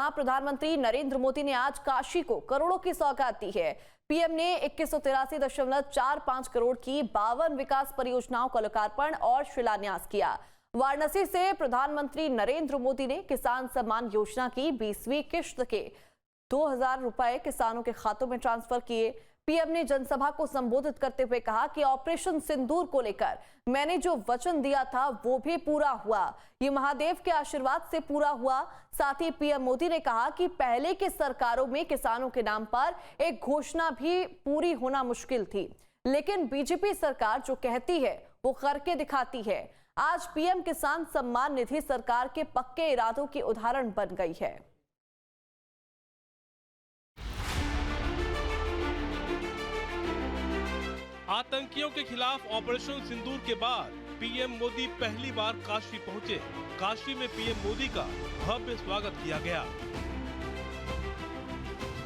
जहां प्रधानमंत्री नरेंद्र मोदी ने आज काशी को करोड़ों की सौगात दी है। पीएम ने 2183.45 करोड़ की 52 विकास परियोजनाओं का लोकार्पण और शिलान्यास किया। वाराणसी से प्रधानमंत्री नरेंद्र मोदी ने किसान सम्मान योजना की 20वीं किश्त के 2000 रुपए किसानों के खातों में ट्रांसफर किए। पीएम ने जनसभा को संबोधित करते हुए कहा कि ऑपरेशन सिंदूर को लेकर मैंने जो वचन दिया था वो भी पूरा हुआ, ये महादेव के आशीर्वाद से पूरा हुआ। साथ ही पीएम मोदी ने कहा कि पहले की सरकारों में किसानों के नाम पर एक घोषणा भी पूरी होना मुश्किल थी, लेकिन बीजेपी सरकार जो कहती है वो करके दिखाती है। आज पीएम किसान सम्मान निधि सरकार के पक्के इरादों की उदाहरण बन गई है। आतंकियों के खिलाफ ऑपरेशन सिंदूर के बाद पीएम मोदी पहली बार काशी पहुंचे। काशी में पीएम मोदी का भव्य स्वागत किया गया।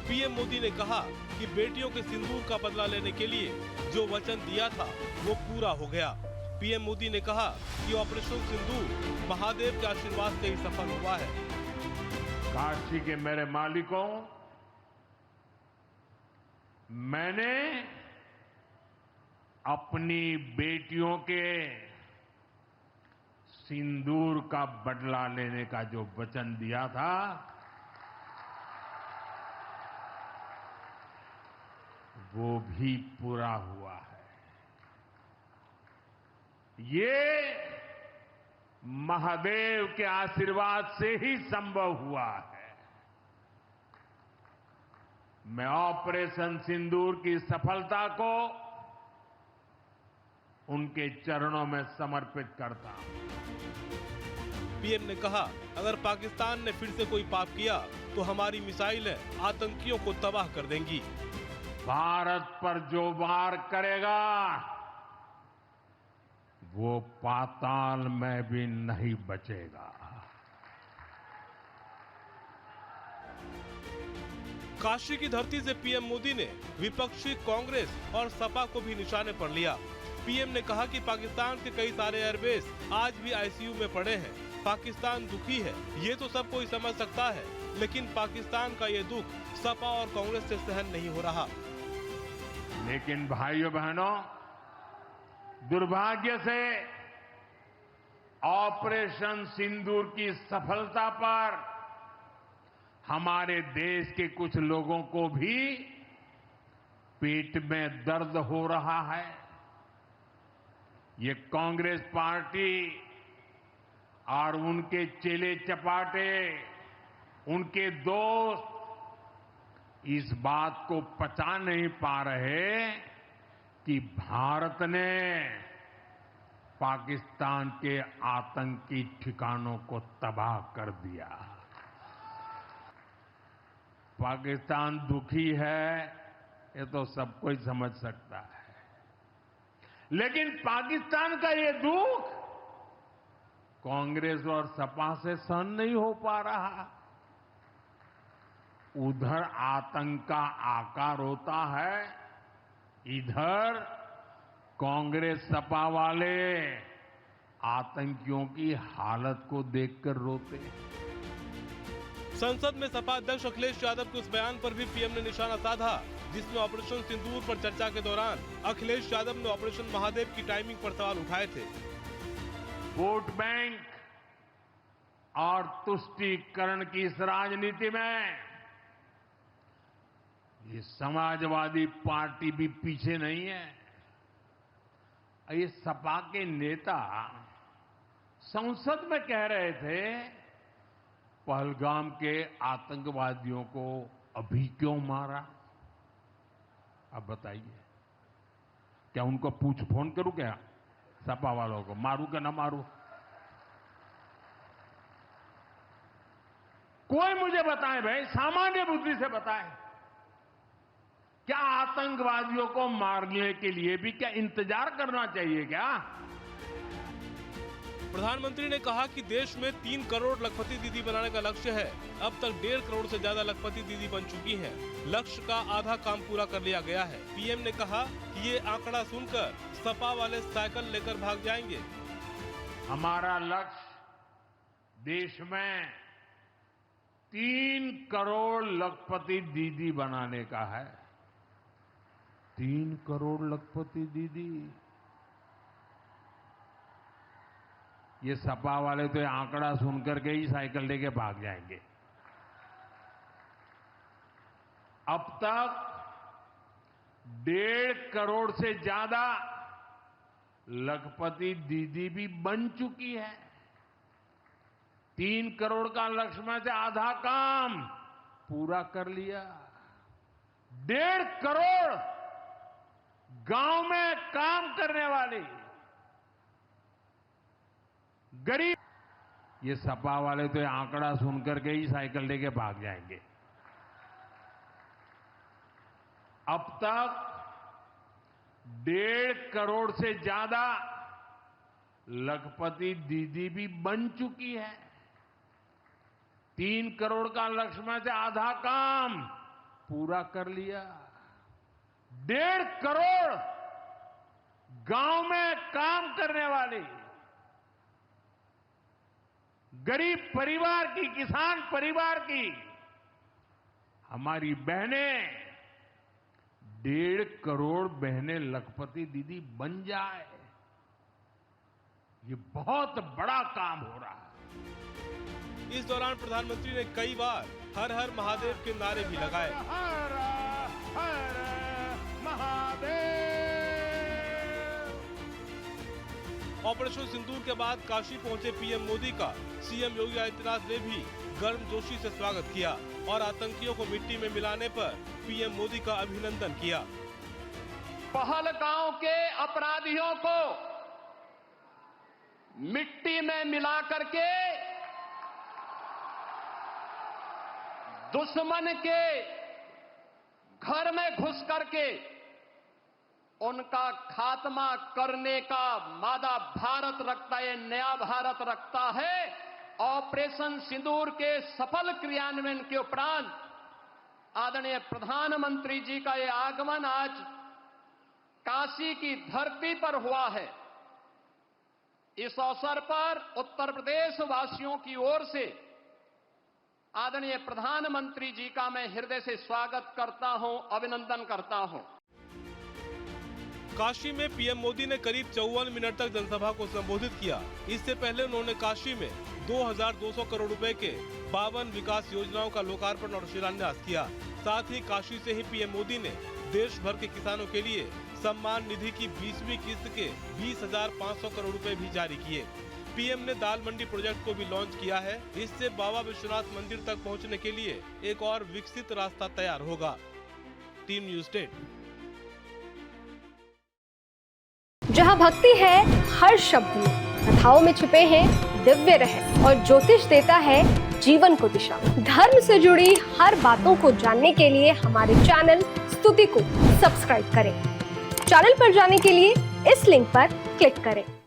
पीएम मोदी ने कहा कि बेटियों के सिंदूर का बदला लेने के लिए जो वचन दिया था वो पूरा हो गया। पीएम मोदी ने कहा कि ऑपरेशन सिंदूर महादेव के आशीर्वाद से ही सफल हुआ है। काशी के मेरे मालिकों, मैंने अपनी बेटियों के सिंदूर का बदला लेने का जो वचन दिया था वो भी पूरा हुआ है। ये महादेव के आशीर्वाद से ही संभव हुआ है। मैं ऑपरेशन सिंदूर की सफलता को उनके चरणों में समर्पित करता हूं। पीएम ने कहा, अगर पाकिस्तान ने फिर से कोई पाप किया तो हमारी मिसाइलें आतंकियों को तबाह कर देंगी। भारत पर जो वार करेगा वो पाताल में भी नहीं बचेगा। काशी की धरती से पीएम मोदी ने विपक्षी कांग्रेस और सपा को भी निशाने पर लिया। पीएम ने कहा कि पाकिस्तान के कई सारे एयरबेस आज भी आईसीयू में पड़े हैं। पाकिस्तान दुखी है, ये तो सब कोई समझ सकता है, लेकिन पाकिस्तान का ये दुख सपा और कांग्रेस से सहन नहीं हो रहा। लेकिन भाइयों बहनों, दुर्भाग्य से ऑपरेशन सिंदूर की सफलता पर हमारे देश के कुछ लोगों को भी पेट में दर्द हो रहा है। ये कांग्रेस पार्टी और उनके चेले चपाटे, उनके दोस्त इस बात को पचा नहीं पा रहे कि भारत ने पाकिस्तान के आतंकी ठिकानों को तबाह कर दिया। पाकिस्तान दुखी है, ये तो सब कोई समझ सकता है, लेकिन पाकिस्तान का ये दुख कांग्रेस और सपा से सहन नहीं हो पा रहा। उधर आतंक का आकार होता है, इधर कांग्रेस सपा वाले आतंकियों की हालत को देखकर रोते हैं। संसद में सपा अध्यक्ष अखिलेश यादव के उस बयान पर भी पीएम ने निशाना साधा, जिसमें ऑपरेशन सिंदूर पर चर्चा के दौरान अखिलेश यादव ने ऑपरेशन महादेव की टाइमिंग पर सवाल उठाए थे। वोट बैंक और तुष्टीकरण की इस राजनीति में ये समाजवादी पार्टी भी पीछे नहीं है। ये सपा के नेता संसद में कह रहे थे, पहलगाम के आतंकवादियों को अभी क्यों मारा? अब बताइए, क्या उनको फोन करूं क्या सपा वालों को, मारूं क्या ना मारूं? कोई मुझे बताए भाई, सामान्य बुद्धि से बताए, क्या आतंकवादियों को मारने के लिए भी क्या इंतजार करना चाहिए क्या? प्रधानमंत्री ने कहा कि देश में 3 करोड़ लखपति दीदी बनाने का लक्ष्य है। अब तक 1.5 करोड़ से ज्यादा लखपति दीदी बन चुकी हैं। लक्ष्य का आधा काम पूरा कर लिया गया है। पीएम ने कहा कि ये आंकड़ा सुनकर सपा वाले साइकिल लेकर भाग जाएंगे। हमारा लक्ष्य देश में 3 करोड़ लखपति दीदी बनाने का है। 3 करोड़ लखपति दीदी। ये सपा वाले तो ये आंकड़ा सुनकर के ही साइकिल लेके भाग जाएंगे। अब तक 1.5 करोड़ से ज्यादा लखपति दीदी भी बन चुकी है। 3 करोड़ का लक्ष्य में से आधा काम पूरा कर लिया। 1.5 करोड़ गांव में काम करने वाली गरीब, ये सपा वाले तो ये आंकड़ा सुनकर के ही साइकिल लेके भाग जाएंगे। अब तक 1.5 करोड़ से ज्यादा लखपति दीदी भी बन चुकी है। 3 करोड़ का लक्ष्य में से आधा काम पूरा कर लिया। 1.5 करोड़ गांव में काम करने वाली गरीब परिवार की, किसान परिवार की हमारी बहनें, 1.5 करोड़ बहनें लखपति दीदी बन जाए, ये बहुत बड़ा काम हो रहा है। इस दौरान प्रधानमंत्री ने कई बार हर हर महादेव के नारे भी लगाए। हर हर महादेव। ऑपरेशन सिंदूर के बाद काशी पहुंचे पीएम मोदी का सीएम योगी आदित्यनाथ ने भी गर्मजोशी से स्वागत किया और आतंकियों को मिट्टी में मिलाने पर पीएम मोदी का अभिनंदन किया। पहलगांव के अपराधियों को मिट्टी में मिला करके दुश्मन के घर में घुस करके उनका खात्मा करने का वादा भारत रखता है, नया भारत रखता है। ऑपरेशन सिंदूर के सफल क्रियान्वयन के उपरांत आदरणीय प्रधानमंत्री जी का यह आगमन आज काशी की धरती पर हुआ है। इस अवसर पर उत्तर प्रदेश वासियों की ओर से आदरणीय प्रधानमंत्री जी का मैं हृदय से स्वागत करता हूं, अभिनंदन करता हूं। काशी में पीएम मोदी ने करीब 54 मिनट तक जनसभा को संबोधित किया। इससे पहले उन्होंने काशी में 2200 करोड़ रुपए के 52 विकास योजनाओं का लोकार्पण और शिलान्यास किया। साथ ही काशी से ही पीएम मोदी ने देश भर के किसानों के लिए सम्मान निधि की 20वीं किस्त के 20,500 करोड़ रुपए भी जारी किए। पीएम ने दाल मंडी प्रोजेक्ट को भी लॉन्च किया है। इससे बाबा विश्वनाथ मंदिर तक पहुंचने के लिए एक और विकसित रास्ता तैयार होगा। Team news state. जहाँ भक्ति है हर शब्द में, कथाओं में छुपे हैं दिव्य रहस्य और ज्योतिष देता है जीवन को दिशा। धर्म से जुड़ी हर बातों को जानने के लिए हमारे चैनल स्तुति को सब्सक्राइब करें। चैनल पर जाने के लिए इस लिंक पर क्लिक करें।